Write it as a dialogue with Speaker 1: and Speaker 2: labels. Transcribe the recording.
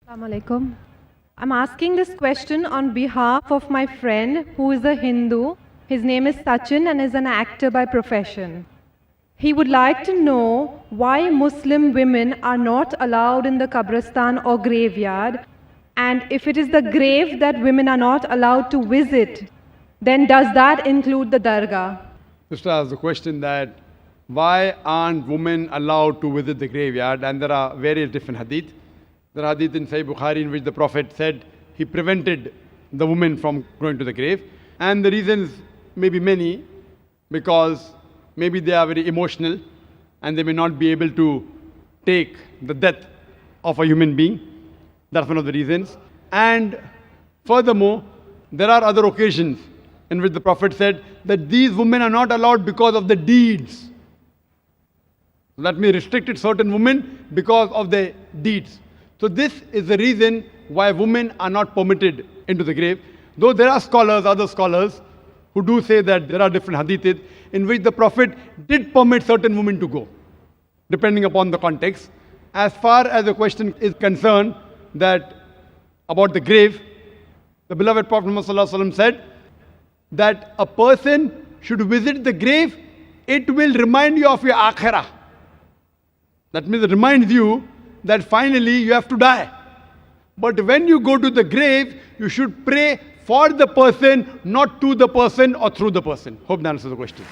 Speaker 1: Assalamu alaikum. I'm asking this question on behalf of my friend who is a Hindu. His name is Sachin and is an actor by profession. He would like to know why Muslim women are not allowed in the Qabristan or graveyard, and if it is the grave that women are not allowed to visit, then does that include the dargah?
Speaker 2: Sister asked the question that why aren't women allowed to visit the graveyard? And there are various different hadith. There are hadith in Sahih Bukhari in which the Prophet said he prevented the women from going to the grave. And the reasons may be many, because maybe they are very emotional and they may not be able to take the death of a human being. That's one of the reasons. And furthermore, there are other occasions in which the Prophet said that these women are not allowed because of the deeds. That may restricted certain women because of their deeds. So this is the reason why women are not permitted into the grave. Though there are scholars, other scholars, who do say that there are different hadiths in which the Prophet did permit certain women to go, depending upon the context. As far as the question is concerned that about the grave, the beloved Prophet Muhammad said that a person should visit the grave, it will remind you of your akhirah. That means it reminds you that finally you have to die. But when you go to the grave, you should pray for the person, not to the person or through the person. Hope that answers the question.